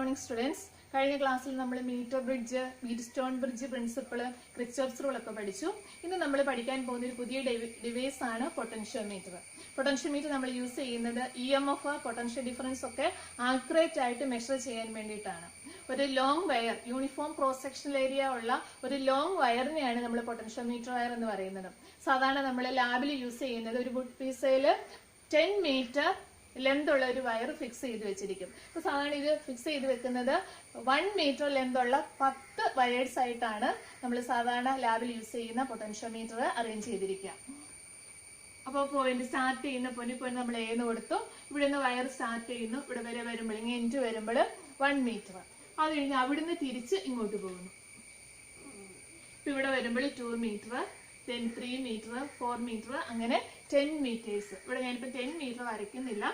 Morning students. കഴിഞ്ഞ ക്ലാസ്സിൽ നമ്മൾ metre bridge, Wheatstone bridge principle, Kirchhoff's rule ഒക്കെ പഠിച്ചു. ഇന്ന് നമ്മൾ പഠിക്കാൻ പോകുന്ന ഒരു പുതിയ ഡിവൈസ് ആണ് പൊട്ടൻഷ്യോമീറ്റർ. പൊട്ടൻഷ്യോമീറ്റർ നമ്മൾ യൂസ് ചെയ്യുന്നത് EMF, പൊട്ടൻഷ്യൽ ഡിഫറൻസ് ഒക്കെ ആക്യുറേറ്റ് ആയിട്ട് മെഷർ ചെയ്യാൻ വേണ്ടിയിട്ടാണ്. ഒരു long wire, uniform cross sectional area ഉള്ള ഒരു ലോങ് വയറിനെയാണ് നമ്മൾ പൊട്ടൻഷ്യോമീറ്റർ വയർ എന്ന് പറയുന്നത്. സാധാരണ നമ്മൾ ലാബിൽ യൂസ് ചെയ്യുന്നത് ഒരു വുഡ് പീസയിൽ 10 മീറ്റർ ലെന്ത് ഉള്ള ഒരു വയർ ഫിക്സ് ചെയ്ത് വെച്ചിരിക്കും. അപ്പൊ സാധാരണ ഇത് ഫിക്സ് ചെയ്ത് വെക്കുന്നത് 1 മീറ്റർ ലെന്ത് ഉള്ള 10 വയേഴ്സ് ആയിട്ടാണ് നമ്മൾ സാധാരണ ലാബിൽ യൂസ് ചെയ്യുന്ന പൊട്ടൻഷ്യോമീറ്റർ അറേഞ്ച് ചെയ്തിരിക്കുക. അപ്പോൾ പോയിന്റ് സ്റ്റാർട്ട് ചെയ്യുന്ന പോയിന്റ് നമ്മൾ ഏന്ന് കൊടുത്തു, ഇവിടെ നിന്ന് വയർ സ്റ്റാർട്ട് ചെയ്യുന്നു, ഇവിടെ വരെ വരുമ്പോൾ ഇങ്ങനെ എൻഡ് വരുമ്പോൾ 1 മീറ്റർ. അത് കഴിഞ്ഞ് അവിടുന്ന് തിരിച്ച് ഇങ്ങോട്ട് പോകുന്നു. ഇപ്പൊ ഇവിടെ വരുമ്പോൾ 2 മീറ്റർ, then 3 മീറ്റർ, 4 മീറ്റർ, അങ്ങനെ 10 മീറ്റേഴ്സ്. ഇവിടെ ഞാനിപ്പോ 10 മീറ്റർ വരയ്ക്കുന്നില്ല.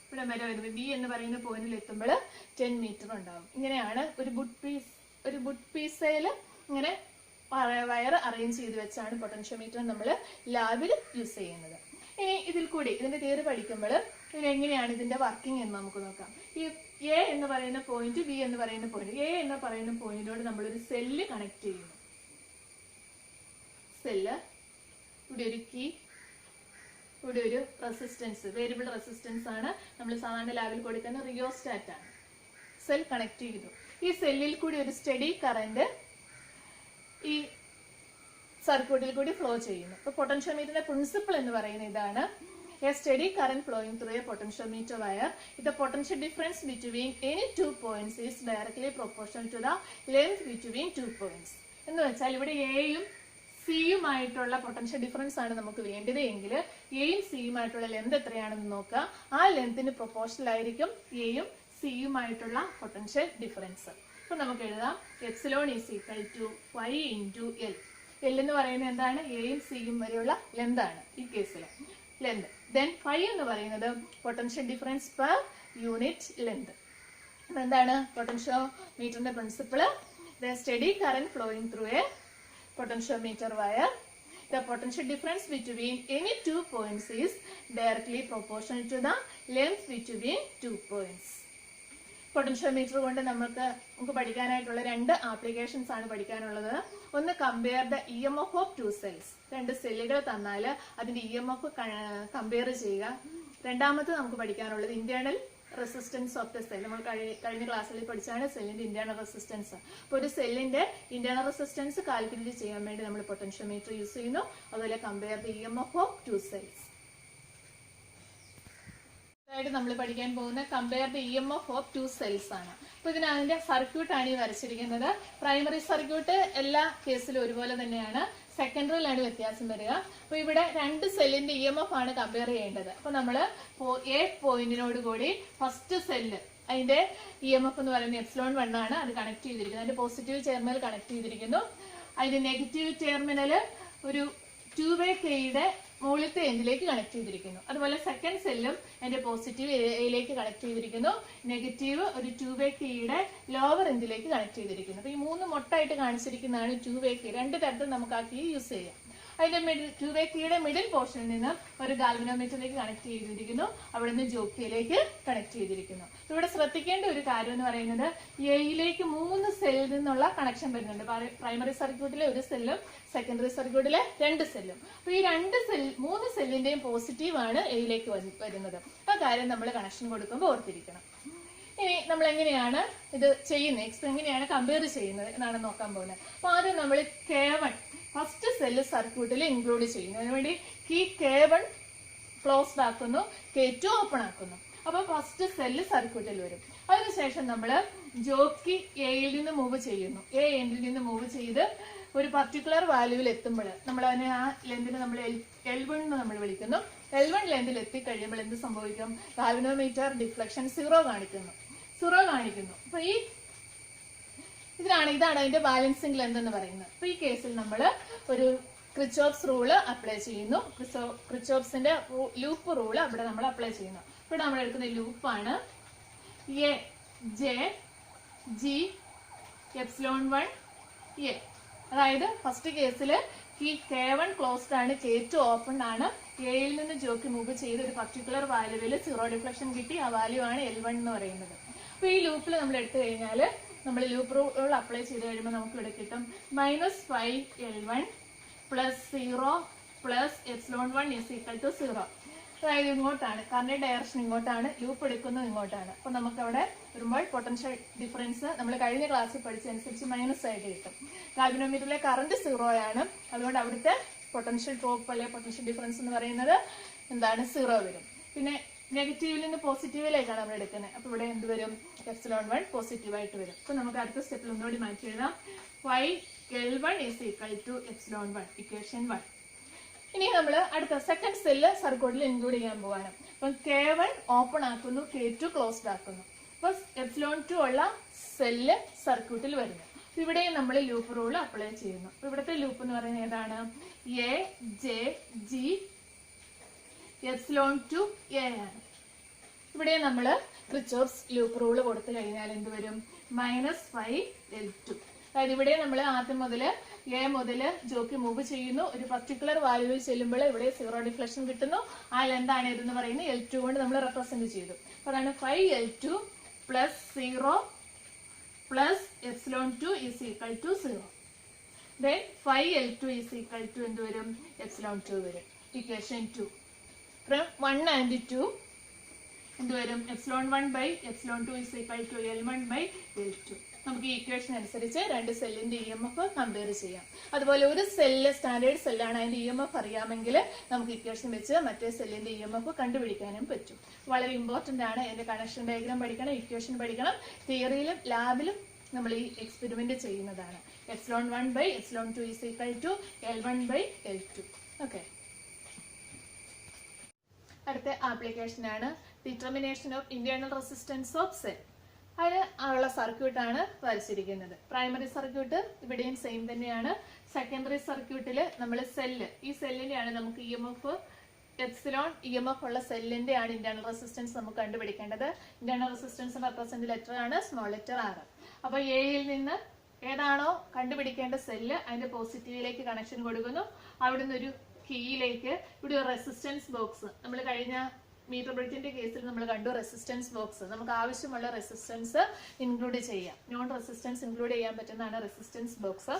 ഇവിടെ വരെ വരുമ്പോൾ ബി എന്ന് പറയുന്ന പോയിന്റിൽ എത്തുമ്പോൾ 10 മീറ്റർ ഉണ്ടാവും. ഇങ്ങനെയാണ് ഒരു വുഡ് പീസയിൽ ഇങ്ങനെ വയർ അറേഞ്ച് ചെയ്ത് വെച്ചാണ് പൊട്ടൻഷ്യോമീറ്റർ നമ്മൾ ലാബിൽ യൂസ് ചെയ്യുന്നത്. ഇനി ഇതിൽ കൂടി ഇതിന്റെ തിയറി പഠിക്കുമ്പോൾ എങ്ങനെയാണ് ഇതിന്റെ വർക്കിംഗ് എന്ന് നമുക്ക് നോക്കാം. ഈ എ എന്ന് പറയുന്ന പോയിന്റ്, ബി എന്ന് പറയുന്ന പോയിന്റ്, എ എന്ന് പറയുന്ന പോയിന്റിനോട് നമ്മളൊരു സെല്ല് കണക്ട് ചെയ്യുന്നു. സെല്ല്, ഇവിടെ ഒരു കീ, ഇവിടെ ഒരു റെസിസ്റ്റൻസ്, വേരിയബിൾ റെസിസ്റ്റൻസ് ആണ് നമ്മൾ സാധാരണ ലാബിൽ കൊടുക്കുന്ന റിയോസ്റ്റാറ്റ് ആണ്. സെൽ കണക്ട് ചെയ്തു. ഈ സെല്ലിൽ കൂടി ഒരു സ്റ്റഡി കറന്റ് ഈ സർക്യൂട്ടിൽ കൂടി ഫ്ലോ ചെയ്യുന്നു. അപ്പൊ പൊട്ടൻഷ്യോമീറ്ററിന്റെ പ്രിൻസിപ്പിൾ എന്ന് പറയുന്നത് ഇതാണ്: a steady current flowing through a potentiometer wire, the potential difference between any 2 points is directly proportional to the length between 2 points. എന്ന് വെച്ചാൽ ഇവിടെ എയും സിയുമായിട്ടുള്ള പൊട്ടൻഷ്യൽ ഡിഫറൻസ് ആണ് നമുക്ക് വേണ്ടത് എങ്കിൽ എയും സിയുമായിട്ടുള്ള ലെന്ത് എത്രയാണെന്ന് നോക്കുക. ആ ലെന്തിന് പ്രൊപ്പോർഷണൽ ആയിരിക്കും എയും സിയുമായിട്ടുള്ള പൊട്ടൻഷ്യൽ ഡിഫറൻസ്. അപ്പൊ നമുക്ക് എഴുതാം epsilon is equal to y into L. L എന്ന് പറയുന്നത് എന്താണ്? എയും സിയും വരെയുള്ള ലെന്ത് ആണ് ഈ കേസിൽ ലെന്ത്. ദെൻ ഫൈ എന്ന് പറയുന്നത് potential difference per unit length. എന്താണ് പൊട്ടൻഷ്യോമീറ്ററിന്റെ principle? The steady current flowing through a potentiometer wire, the potential difference between any 2 points is directly proportional to the length between 2 points. Potentiometer കൊണ്ട് നമുക്ക് പഠിക്കാനായിട്ടുള്ള 2 applications ആണ് പഠിക്കാനുള്ളത്. ഒന്ന്, compare the EMF of 2 cells. 2 സെല്ലുകൾ തന്നാൽ അതിന്റെ EMF കമ്പയർ ചെയ്യുക. രണ്ടാമത് നമുക്ക് പഠിക്കാനുള്ളത് internal resistance of the cell. നമ്മൾ കഴിഞ്ഞ ക്ലാസ്സിൽ പഠിച്ചാണ് സെല്ലിന്റെ ഇന്റേണൽ റെസിസ്റ്റൻസ്. അപ്പോൾ ഒരു സെല്ലിന്റെ ഇന്റേണൽ റെസിസ്റ്റൻസ് കാൽക്കുലേറ്റ് ചെയ്യാൻ വേണ്ടി നമ്മൾ പൊട്ടൻഷ്യോമീറ്റർ യൂസ് ചെയ്യുന്നു. അതുപോലെ compare the EMF of 2 cells. അതായത് നമ്മൾ പഠിക്കാൻ പോകുന്ന compare the EMF of 2 cells ആണ്. അപ്പൊ അതിന്റെ സർക്യൂട്ട് ആണ് ഈ വരച്ചിരിക്കുന്നത്. പ്രൈമറി സർക്യൂട്ട് എല്ലാ കേസിലും ഒരുപോലെ തന്നെയാണ്. സെക്കൻഡറിയിലാണ് വ്യത്യാസം വരിക. അപ്പൊ ഇവിടെ 2 സെല്ലിന്റെ EMF ആണ് കമ്പയർ ചെയ്യേണ്ടത്. അപ്പൊ നമ്മള് എ പോയിന്റിനോട് കൂടി ഫസ്റ്റ് സെല്ല് അതിന്റെ EMF എന്ന് പറയുന്നത് എപ്സിലോൺ 1 ആണ്. അത് കണക്ട് ചെയ്തിരിക്കുന്നത്. അതിന്റെ പോസിറ്റീവ് ടെർമിനൽ കണക്ട് ചെയ്തിരിക്കുന്നു. അതിന്റെ നെഗറ്റീവ് ടെർമിനൽ ഒരു 2-വേ കെയുടെ മുകളിലത്തെ എൻഡിലേക്ക് കണക്ട് ചെയ്തിരിക്കുന്നു. അതുപോലെ സെക്കൻഡ് സെല്ലും അതിന്റെ പോസിറ്റീവ് എയിലേക്ക് കണക്ട് ചെയ്തിരിക്കുന്നു. നെഗറ്റീവ് ഒരു 2-വേ കീയുടെ ലോവർ എൻഡിലേക്ക് കണക്ട് ചെയ്തിരിക്കുന്നു. അപ്പൊ ഈ 3 മൊട്ടായിട്ട് കാണിച്ചിരിക്കുന്നതാണ് 2-വേ കീ. 2 തരത്തിൽ നമുക്ക് ആ കീ യൂസ് ചെയ്യാം. അതിന്റെ 2-വേ കീയുടെ മിഡിൽ പോർഷനിൽ നിന്ന് ഒരു ഗാൽവനോമീറ്ററിലേക്ക് കണക്ട് ചെയ്തിരിക്കുന്നു. അവിടെ നിന്ന് ജോക്കിയിലേക്ക് കണക്ട് ചെയ്തിരിക്കുന്നു. ഇവിടെ ശ്രദ്ധിക്കേണ്ട ഒരു കാര്യം എന്ന് പറയുന്നത് എയിലേക്ക് 3 സെല്ലിൽ നിന്നുള്ള കണക്ഷൻ വരുന്നുണ്ട്. പ്രൈമറി സർക്യൂട്ടിലെ 1 സെല്ലും സെക്കൻഡറി സർക്യൂട്ടിലെ 2 സെല്ലും. അപ്പൊ ഈ 3 സെല്ലിന്റെയും പോസിറ്റീവ് ആണ് എയിലേക്ക് വരുന്നത്. ആ കാര്യം നമ്മൾ കണക്ഷൻ കൊടുക്കുമ്പോൾ ഓർത്തിരിക്കണം. ഇനി നമ്മൾ എങ്ങനെയാണ് ഇത് ചെയ്യുന്നത്, എങ്ങനെയാണ് കമ്പയർ ചെയ്യുന്നത് എന്നാണ് നോക്കാൻ പോകുന്നത്. അപ്പൊ ആദ്യം നമ്മൾ K1 ഫസ്റ്റ് സെല്ല് സർക്യൂട്ടിൽ ഇൻക്ലൂഡ് ചെയ്യുന്നു. അതിനുവേണ്ടി കീ K1 ക്ലോസ്ഡ് ആക്കുന്നു, K2 ഓപ്പൺ ആക്കുന്നു. അപ്പൊ ഫസ്റ്റ് സെല്ല് സർക്യൂട്ടിൽ വരും. അതിനുശേഷം നമ്മൾ ജോക്കി എയിൽ നിന്ന് മൂവ് ചെയ്യുന്നു. എ എൻഡിൽ നിന്ന് മൂവ് ചെയ്ത് ഒരു പർട്ടിക്കുലർ വാല്യൂവിൽ എത്തുമ്പോൾ നമ്മൾ അതിനെ ആ ലെന്തിന് നമ്മൾ L1 എന്ന് നമ്മൾ വിളിക്കുന്നു. L1 ലെന്തിൽ എത്തിക്കഴിയുമ്പോൾ എന്ത് സംഭവിക്കും? ഗാൽവനോമീറ്റർ ഡിഫ്ലക്ഷൻ 0 കാണിക്കുന്നു. അപ്പൊ ഇതാണ് അതിന്റെ ബാലൻസിങ് ലെന്ത് എന്ന് പറയുന്നത്. അപ്പൊ ഈ കേസിൽ നമ്മൾ ഒരു ക്രിച്ചോഫ്സ് റൂള് അപ്ലൈ ചെയ്യുന്നു. ക്രിച്ചോഫ്സിന്റെ ലൂപ്പ് റൂള് അവിടെ നമ്മൾ അപ്ലൈ ചെയ്യുന്നു. ഇവിടെ നമ്മൾ എടുക്കുന്ന ലൂപ്പാണ് A J G epsilon 1 A. അതായത് ഫസ്റ്റ് കേസിൽ കീ K1 ക്ലോസ്ഡ് ആണ്, K2 ഓപ്പൺ ആണ്. എയിൽ നിന്ന് ജോക്കി മൂവ് ചെയ്ത് ഒരു പർട്ടിക്കുലർ വാല്യൂവിൽ 0 ഡിഫ്ലക്ഷൻ കിട്ടി. ആ വാല്യൂ ആണ് L1 എന്ന് പറയുന്നത്. അപ്പൊ ഈ ലൂപ്പിൽ നമ്മൾ എടുത്തു കഴിഞ്ഞാൽ നമ്മൾ ലൂപ്പ് റൂൾ അപ്ലൈ ചെയ്ത് കഴിയുമ്പോൾ നമുക്ക് ഇവിടെ കിട്ടും -5L1 + 0 + ε1 = 0. അതായത് ഇങ്ങോട്ടാണ്, കാരണം ഡയറക്ഷൻ ഇങ്ങോട്ടാണ്, ലൂപ്പ് എടുക്കുന്നത് ഇങ്ങോട്ടാണ്. അപ്പൊ നമുക്ക് അവിടെ വരുമ്പോൾ പൊട്ടൻഷ്യൽ ഡിഫറൻസ് നമ്മൾ കഴിഞ്ഞ ക്ലാസ്സിൽ പഠിച്ചതനുസരിച്ച് മൈനസ് ആയിട്ട് കിട്ടും. ഗാൽവനോമീറ്ററിലെ കറണ്ട് 0 ആണ്, അതുകൊണ്ട് അവിടുത്തെ പൊട്ടൻഷ്യൽ ഡ്രോപ്പ് അല്ലെങ്കിൽ പൊട്ടൻഷ്യൽ ഡിഫറൻസ് എന്ന് പറയുന്നത് എന്താണ് 0 വരും. പിന്നെ നെഗറ്റീവിൽ നിന്ന് പോസിറ്റീവിലേക്കാണ് നമ്മൾ എടുക്കുന്നത്. അപ്പൊ ഇവിടെ എന്ത് വരും? ε1 പോസിറ്റീവായിട്ട് വരും. അപ്പൊ നമുക്ക് അടുത്ത സ്റ്റെപ്പിൽ ഒന്നുകൂടി മാറ്റി എഴുതാം. 5L1 = ε1, equation 1. ഇനി നമ്മൾ അടുത്ത സെക്കൻഡ് സെല്ല് സർക്യൂട്ടിൽ ഇൻക്ലൂഡ് ചെയ്യാൻ പോവാണ്. അപ്പൊ K1 ഓപ്പൺ ആക്കുന്നു, K2 ക്ലോസ്ഡ് ആക്കുന്നു. അപ്പൊ ε2 ഉള്ള സെല്ല് സർക്യൂട്ടിൽ വരുന്നു. ഇവിടെ നമ്മൾ ലൂപ്പ് റൂൾ അപ്ലൈ ചെയ്യുന്നു. ഇവിടുത്തെ ലൂപ്പ് എന്ന് പറയുന്നത് ഏതാണ്? AJG ε2A ആണ്. ഇവിടെ നമ്മൾ റിച്ചോർസ് ലൂപ്പ് റൂൾ കൊടുത്തു കഴിഞ്ഞാൽ എന്ത് വരും? -5L2. അതായത് ഇവിടെ നമ്മൾ ആദ്യം മുതൽ എ മുതൽ ജോക്ക് മൂവ് ചെയ്യുന്നു. ഒരു പർട്ടിക്കുലർ വാല്യൂവിൽ ചെല്ലുമ്പോൾ ഇവിടെ 0 ഡിഫ്ലക്ഷൻ കിട്ടുന്നു. ആ ലെന്താണ് ഇതെന്ന് പറയുന്നത് L2 കൊണ്ട് നമ്മൾ റെപ്രസെന്റ് ചെയ്തു. അപ്പൊ അതാണ് 5L2 + 0 + ε2 = 0. Then 5L2 = എന്ത് വരും? ε2 വരും. ഇക്വേഷൻ 2. From 1 and 2 എന്ത് വരും? ε1/ε2 = L1/L2. നമുക്ക് ഈ ഇക്വേഷൻ അനുസരിച്ച് രണ്ട് സെല്ലിന്റെ EMF കമ്പയർ ചെയ്യാം. അതുപോലെ ഒരു സെല്ല് സ്റ്റാൻഡേർഡ് സെല്ലാണ്, അതിന്റെ EMF അറിയാമെങ്കിൽ നമുക്ക് ഇക്വേഷൻ വെച്ച് മറ്റേ സെല്ലിന്റെ EMF കണ്ടുപിടിക്കാനും പറ്റും. വളരെ ഇമ്പോർട്ടന്റ് ആണ്. അതിന്റെ കണക്ഷൻ ഡയഗ്രാം പഠിക്കണം, ഇക്വേഷൻ പഠിക്കണം. തിയറിയിലും ലാബിലും നമ്മൾ ഈ എക്സ്പെരിമെന്റ് ചെയ്യുന്നതാണ്. ε1/ε2 = L1/L2. ഓക്കെ, അടുത്ത ആപ്ലിക്കേഷൻ ആണ് determination of internal resistance of cell. അതിന് ഉള്ള സർക്യൂട്ടാണ് വരച്ചിരിക്കുന്നത്. പ്രൈമറി സർക്യൂട്ട് ഇവിടെയും സെയിം തന്നെയാണ്. സെക്കൻഡറി സർക്യൂട്ടിൽ നമ്മൾ സെല്ല്, ഈ സെല്ലിന്റെയാണ് നമുക്ക് EMF EMF ഉള്ള സെല്ലിന്റെ ആണ് ഇന്റേണൽ റെസിസ്റ്റൻസ് നമുക്ക് കണ്ടുപിടിക്കേണ്ടത്. ഇന്റേണൽ റെസിസ്റ്റൻസ് റെപ്രസെന്റ് ലെറ്റർ ആണ് സ്മോൾ ലെറ്റർ R. അപ്പൊ എയിൽ നിന്ന് ഏതാണോ കണ്ടുപിടിക്കേണ്ട സെല്ല് അതിന്റെ പോസിറ്റീവിലേക്ക് കണക്ഷൻ കൊടുക്കുന്നു. അവിടുന്ന് ഒരു കീയിലേക്ക് ഇവിടെ ഒരു റെസിസ്റ്റൻസ് ബോക്സ്, നമ്മൾ കഴിഞ്ഞ മീറ്റർ ബ്രിഡ്ജിന്റെ കേസിൽ നമ്മൾ കണ്ടു റെസിസ്റ്റൻസ് ബോക്സ്. നമുക്ക് ആവശ്യമുള്ള റെസിസ്റ്റൻസ് ഇൻക്ലൂഡ് ചെയ്യാം. നോൺ റെസിസ്റ്റൻസ് ഇൻക്ലൂഡ് ചെയ്യാൻ പറ്റുന്നതാണ് റെസിസ്റ്റൻസ് ബോക്സ്.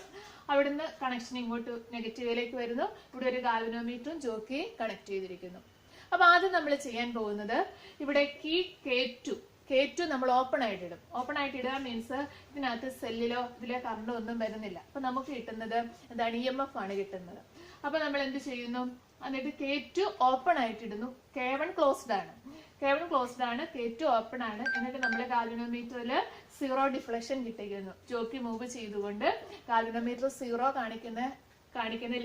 അവിടുന്ന് കണക്ഷൻ ഇങ്ങോട്ട് നെഗറ്റീവിലേക്ക് വരുന്നു. ഇവിടെ ഒരു ഗാൽവനോമീറ്ററും ജോക്കിയും കണക്ട് ചെയ്തിരിക്കുന്നു. അപ്പൊ ആദ്യം നമ്മൾ ചെയ്യാൻ പോകുന്നത് ഇവിടെ കീ K2 നമ്മൾ ഓപ്പൺ ആയിട്ട് ഇടും. ഓപ്പൺ ആയിട്ട് ഇടുക മീൻസ് ഇതിനകത്ത് സെല്ലിലോ ഇതിലെ കറണ്ടോ ഒന്നും വരുന്നില്ല. അപ്പൊ നമുക്ക് കിട്ടുന്നത് എന്താണ്? EMF ആണ് കിട്ടുന്നത്. അപ്പൊ നമ്മൾ എന്ത് ചെയ്യുന്നു? എന്നിട്ട് K2 ഓപ്പൺ ആയിട്ട് ഇടുന്നു. K1 ക്ലോസ്ഡ് ആണ്. K2 ഓപ്പൺ ആണ്. എന്നിട്ട് നമ്മൾ ഗാൽവനോമീറ്ററിൽ 0 ഡിഫ്ലക്ഷൻ കിട്ടിക്കുന്നു. ജോക്കി മൂവ് ചെയ്തുകൊണ്ട് ഗാൽവനോമീറ്റർ 0 കാണിക്കുന്ന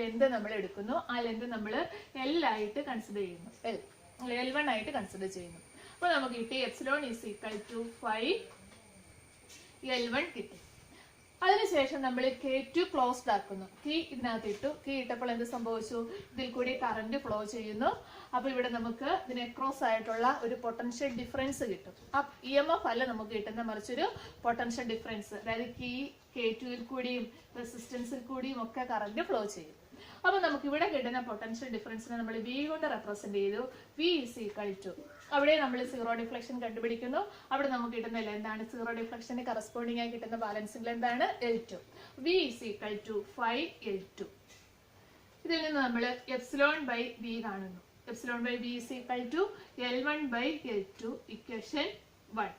ലെന്ത് നമ്മൾ എടുക്കുന്നു. ആ ലെന്ത് നമ്മൾ L ആയിട്ട് കൺസിഡർ ചെയ്യുന്നു. L1 ആയിട്ട് കൺസിഡർ ചെയ്യുന്നു. അപ്പൊ നമുക്ക് കിട്ടി ε = 5L1 കിട്ടി. അതിനുശേഷം നമ്മൾ K2 ക്ലോസ്ഡ് ആക്കുന്നു. കീ ഇതിനകത്ത് ഇട്ടു. കീ ഇട്ടപ്പോൾ എന്ത് സംഭവിച്ചു? ഇതിൽ കൂടി കറന്റ് ഫ്ലോ ചെയ്യുന്നു. അപ്പൊ ഇവിടെ നമുക്ക് ഇതിന് അക്രോസ് ആയിട്ടുള്ള ഒരു പൊട്ടൻഷ്യൽ ഡിഫറൻസ് കിട്ടും. ആ EMF അല്ല നമുക്ക് കിട്ടുന്ന, മറിച്ചൊരു പൊട്ടൻഷ്യൽ ഡിഫറൻസ്. അതായത് കീ K2 കൂടിയും റെസിസ്റ്റൻസിൽ കൂടിയും ഒക്കെ കറന്റ് ഫ്ലോ ചെയ്യും. അപ്പൊ നമുക്ക് ഇവിടെ കിട്ടുന്ന പൊട്ടൻഷ്യൽ ഡിഫറൻസിനെ നമ്മൾ V കൊണ്ട് റെപ്രസെന്റ് ചെയ്തു. V = അവിടെ നമ്മൾ 0 ഡിഫ്ലക്ഷൻ കണ്ടുപിടിക്കുന്നു. അവിടെ നമുക്ക് കിട്ടുന്ന ലെന്താണ്? 0 ഡിഫ്ലക്ഷന് കറസ്പോണ്ടിങ് ആയി കിട്ടുന്ന ബാലൻസിംഗ് ലെന്താണ്? L2. V = 5L2. ഇതിൽ നിന്ന് നമ്മൾ ε/V കാണുന്നു. ε/V = L1/L2, equation 1.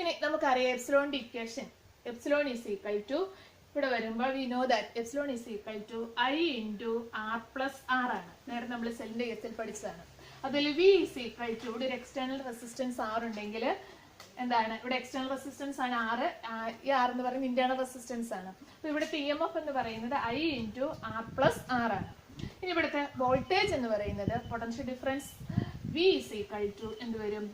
ഇനി നമുക്കറിയാം എപ്സിലോണിന്റെ ഇക്വേഷൻ. ε ഇവിടെ വരുമ്പോൾ we know that ε = I × R + R ആണ്. നേരെ നമ്മൾ സെല്ലിന്റെ കേസിൽ പഠിച്ചതാണ്. അതിൽ V = ഇവിടെ ഒരു എക്സ്റ്റേണൽ റെസിസ്റ്റൻസ് R ഉണ്ടെങ്കിൽ എന്താണ്? ഇവിടെ എക്സ്റ്റേണൽ റെസിസ്റ്റൻസ് ആണ് R. ഈ R എന്ന് പറയുന്നത് ഇന്റേണൽ റെസിസ്റ്റൻസ് ആണ്. അപ്പൊ ഇവിടുത്തെ EMF എന്ന് പറയുന്നത് I × R + R ആണ്. ഇനി ഇവിടുത്തെ വോൾട്ടേജ് എന്ന് പറയുന്നത് പൊട്ടൻഷ്യൽ ഡിഫറൻസ് V = എന്ത് വരും?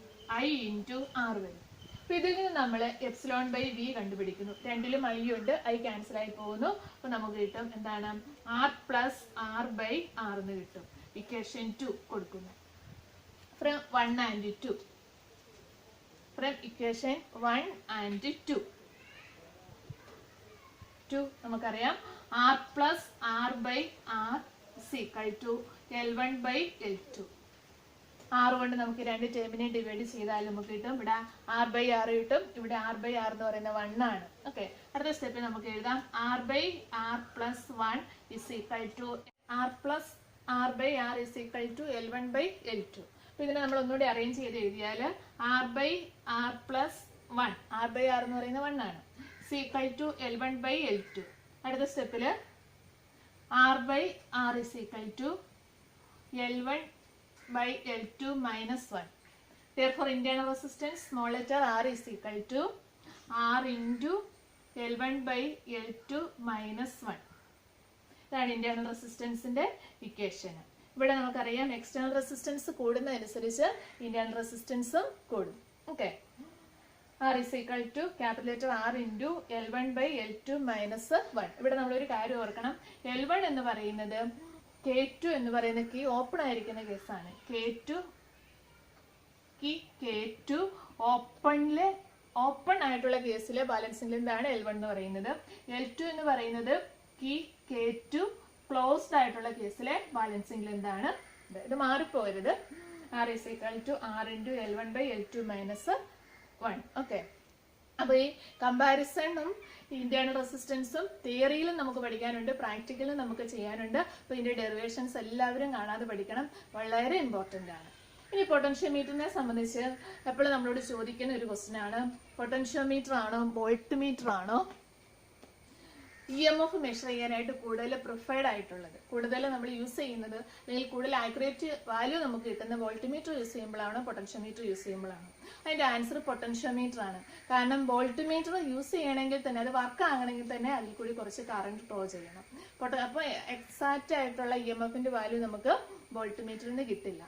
I × R വരും. അപ്പൊ ഇതിൽ നിന്ന് നമ്മൾ ε/V കണ്ടുപിടിക്കുന്നു. രണ്ടിലും I ഉണ്ട്. I ക്യാൻസൽ ആയി പോകുന്നു. അപ്പൊ നമുക്ക് കിട്ടും എന്താണ്? R + R/R എന്ന് കിട്ടും. ഇക്വേഷൻ 2 കൊടുക്കുന്നു. From 1 and 2. From equation 1 and 2 നമുക്കറിയാം R + R/R = L1/L2. ആർ കൊണ്ട് നമുക്ക് രണ്ട് ടേമിനെ ഡിവൈഡ് ചെയ്താൽ നമുക്ക് കിട്ടും. ഇവിടെ ആർ ബൈ ആർ കിട്ടും. ഇവിടെ ആർ ബൈ ആർ എന്ന് പറയുന്ന 1 ആണ്. ഓക്കെ, അടുത്ത സ്റ്റെപ്പിൽ നമുക്ക് എഴുതാം R by R plus 1 is equal to R plus R by R is equal to L1 by L2. അപ്പൊ ഇതിനെ നമ്മൾ ഒന്നുകൂടി അറേഞ്ച് ചെയ്ത് എഴുതിയാൽ R by R plus 1, R by R എന്ന് പറയുന്ന 1 ആണ്, is equal to L1 by L2. അടുത്ത സ്റ്റെപ്പിൽ R by R is equal to L1 by L2 minus 1. Therefore, internal resistance small letter r is equal to r into L1 by L2 minus 1. ഇതാണ് internal റെസിസ്റ്റൻസിന്റെ equation. ഇവിടെ നമുക്കറിയാം external resistance കൂടുന്നതനുസരിച്ച് internal റെസിസ്റ്റൻസും കൂടും. Okay, r is equal to capital letter r into L1 by L2 minus 1. ഇവിടെ നമ്മളൊരു കാര്യം ഓർക്കണം, L1 എന്ന് പറയുന്നത് K2 എന്ന് പറയുന്ന കീ ഓപ്പൺ ആയിരിക്കുന്ന കേസാണ്. K2 ഓപ്പൺ ആയിട്ടുള്ള കേസിലെ ബാലൻസിംഗ് ലെന്താണ് L1 എന്ന് പറയുന്നത്. L2 എന്ന് പറയുന്നത് കീ K2 ക്ലോസ്ഡ് ആയിട്ടുള്ള കേസിലെ ബാലൻസിംഗ് ലെന്താണ്. ഇത് മാറിപ്പോകരുത്. R is equal to r into L1 by L2 minus 1. Okay, അപ്പൊ ഈ കമ്പാരിസണും ഇന്റേണൽ റെസിസ്റ്റൻസും തിയറിയിലും നമുക്ക് പഠിക്കാനുണ്ട്, പ്രാക്ടിക്കലും നമുക്ക് ചെയ്യാനുണ്ട്. അപ്പൊ ഇതിന്റെ ഡെറിവേഷൻസ് എല്ലാവരും കാണാതെ പഠിക്കണം, വളരെ ഇമ്പോർട്ടന്റ് ആണ്. ഇനി പൊട്ടൻഷ്യോമീറ്ററിനെ സംബന്ധിച്ച് എപ്പോഴും നമ്മളോട് ചോദിക്കുന്ന ഒരു ക്വസ്റ്റ്യൻ ആണ്, പൊട്ടൻഷ്യോമീറ്റർ ആണോ വോൾട്ട് മീറ്റർ ആണോ EMF മെഷർ ചെയ്യാനായിട്ട് കൂടുതൽ പ്രിഫേർഡ് ആയിട്ടുള്ളത്, കൂടുതൽ നമ്മൾ യൂസ് ചെയ്യുന്നത് അല്ലെങ്കിൽ കൂടുതൽ ആക്യുറേറ്റ് വാല്യൂ നമുക്ക് കിട്ടുന്ന വോൾട്ട്മീറ്റർ യൂസ് ചെയ്യുമ്പോഴാണോ പൊട്ടൻഷ്യോമീറ്റർ യൂസ് ചെയ്യുമ്പോഴാണോ? അതിന്റെ ആൻസർ പൊട്ടൻഷ്യോമീറ്റർ ആണ്. കാരണം വോൾട്ട്മീറ്റർ യൂസ് ചെയ്യണമെങ്കിൽ തന്നെ, അത് വർക്ക് ആകണമെങ്കിൽ തന്നെ അതിൽ കൂടി കുറച്ച് കറണ്ട് ഫ്ലോ ചെയ്യണം. അപ്പോൾ എക്സാക്റ്റ് ആയിട്ടുള്ള EMFന്റെ വാല്യൂ നമുക്ക് വോൾട്ട്മീറ്ററിന് കിട്ടില്ല.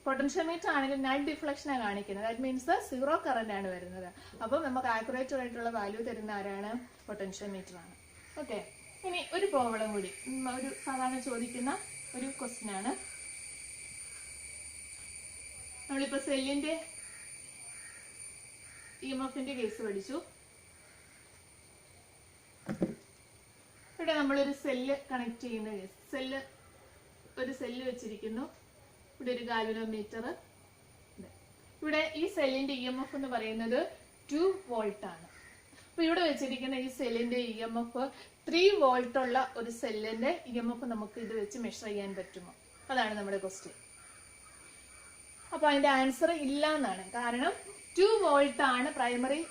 പൊട്ടൻഷ്യോമീറ്റർ ആണെങ്കിൽ നൾ ഡിഫ്ലക്ഷനാണ് കാണിക്കുന്നത്, ദാറ്റ് മീൻസ് സീറോ കറന്റ് ആണ് വരുന്നത്. അപ്പം നമുക്ക് ആക്യുറേറ്റ് ആയിട്ടുള്ള വാല്യൂ തരുന്ന ആരാണ്? പൊട്ടൻഷ്യോമീറ്റർ ആണ്. ഓക്കെ, ഇനി ഒരു പ്രോബ്ലം കൂടി, ഒരു സാധാരണ ചോദിക്കുന്ന ഒരു ക്വസ്റ്റ്യൻ ആണ്. നമ്മളിപ്പോ സെല്ലിന്റെ EMFന്റെ കേസ് പഠിച്ചു. ഇവിടെ നമ്മളൊരു സെല്ല് കണക്ട് ചെയ്യുന്ന കേസ്, ഒരു സെല്ല് വെച്ചിരിക്കുന്നു. ഇവിടെ ഒരു ഗാൽവനോമീറ്റർ. ഇവിടെ ഈ സെല്ലിന്റെ EMF എന്ന് പറയുന്നത് 2 വോൾട്ട് ആണ്. അപ്പൊ ഇവിടെ വെച്ചിരിക്കുന്ന ഈ സെല്ലിന്റെ EMF 3 വോൾട്ട് ഉള്ള ഒരു സെല്ലിന്റെ EMF നമുക്ക് ഇത് വെച്ച് മെഷർ ചെയ്യാൻ പറ്റുമോ? അതാണ് നമ്മുടെ ക്വസ്റ്റ്യൻ. അപ്പൊ അതിന്റെ ആൻസർ ഇല്ല എന്നാണ്. കാരണം 2 വോൾട്ട് ആണ് പ്രൈമറി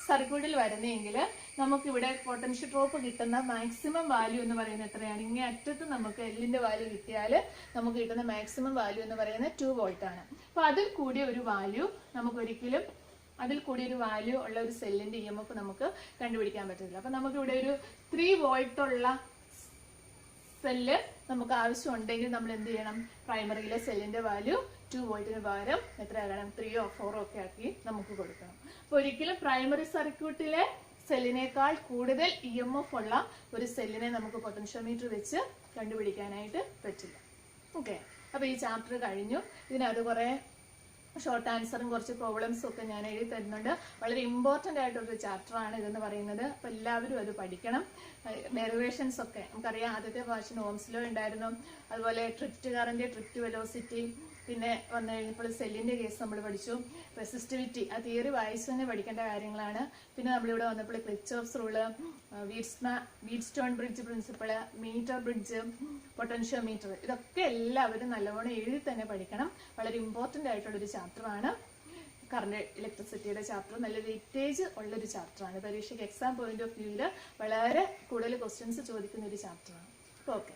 സർക്യൂട്ടിൽ വരുന്നതെങ്കിൽ നമുക്കിവിടെ പൊട്ടൻഷ്യൽ ഡ്രോപ്പ് കിട്ടുന്ന മാക്സിമം വാല്യൂ എന്ന് പറയുന്നത് എത്രയാണ്? ഇങ്ങനെ അറ്റത്ത് നമുക്ക് എല്ലിന്റെ വാല്യൂ കിട്ടിയാൽ നമുക്ക് കിട്ടുന്ന മാക്സിമം വാല്യൂ എന്ന് പറയുന്നത് 2 വോൾട്ട് ആണ്. അപ്പൊ അതിൽ കൂടിയ ഒരു വാല്യൂ നമുക്കൊരിക്കലും, അതിൽ കൂടി ഒരു വാല്യൂ ഉള്ള ഒരു സെല്ലിന്റെ EMF നമുക്ക് കണ്ടുപിടിക്കാൻ പറ്റില്ല. അപ്പൊ നമുക്ക് ഇവിടെ ഒരു 3 വോൾട്ട് ഉള്ള സെല്ല് നമുക്ക് ആവശ്യമുണ്ടെങ്കിൽ നമ്മൾ എന്ത് ചെയ്യണം? പ്രൈമറിയിലെ സെല്ലിന്റെ വാല്യൂ 2 വോൾട്ടിന് പകരം എത്രയാകണം? 3 or 4 ഒക്കെ ആക്കി നമുക്ക് കൊടുക്കണം. അപ്പൊ ഒരിക്കലും പ്രൈമറി സർക്യൂട്ടിലെ സെല്ലിനേക്കാൾ കൂടുതൽ EMF ഉള്ള ഒരു സെല്ലിനെ നമുക്ക് പൊട്ടൻഷ്യോമീറ്റർ വെച്ച് കണ്ടുപിടിക്കാനായിട്ട് പറ്റില്ല. ഓക്കെ, അപ്പൊ ഈ ചാപ്റ്റർ കഴിഞ്ഞു. ഇതിനകത്ത് കുറെ ഷോർട്ട് ആൻസറും കുറച്ച് പ്രോബ്ലംസും ഒക്കെ ഞാൻ എഴുതി തരുന്നുണ്ട്. വളരെ ഇമ്പോർട്ടൻ്റ് ആയിട്ടൊരു ചാപ്റ്ററാണ് ഇതെന്ന് പറയുന്നത്. അപ്പോൾ എല്ലാവരും അത് പഠിക്കണം. ഡെറിവേഷൻസ് ഒക്കെ നമുക്കറിയാം, ആദ്യത്തെ ഭാഷ ഓംസ് ലോ ഉണ്ടായിരുന്നു, അതുപോലെ ട്രിപ്റ്റ് കറന്റ്, ട്രിപ്റ്റ് വെലോസിറ്റി, പിന്നെ വന്നു കഴിഞ്ഞപ്പോൾ സെല്ലിന്റെ കേസ് നമ്മൾ പഠിച്ചു. റെസിസ്റ്റിവിറ്റി, ആ തിയറി വായിച്ചു തന്നെ പഠിക്കേണ്ട കാര്യങ്ങളാണ്. പിന്നെ നമ്മളിവിടെ വന്നപ്പോൾ Kirchhoff's rule, Wheatstone bridge principle, metre bridge, potentiometer, ഇതൊക്കെ എല്ലാവരും നല്ലവണ്ണം എഴുതി തന്നെ പഠിക്കണം. വളരെ ഇമ്പോർട്ടൻ്റ് ആയിട്ടുള്ളൊരു ചാപ്റ്ററാണ് കറണ്ട് ഇലക്ട്രിസിറ്റിയുടെ ചാപ്റ്റർ. നല്ല വെയിറ്റേജ് ഉള്ളൊരു ചാപ്റ്ററാണ്. പരീക്ഷയ്ക്ക് എക്സാം പോയിന്റ് ഓഫ് വ്യൂവിൽ വളരെ കൂടുതൽ ക്വസ്റ്റ്യൻസ് ചോദിക്കുന്ന ഒരു ചാപ്റ്ററാണ്. ഓക്കെ.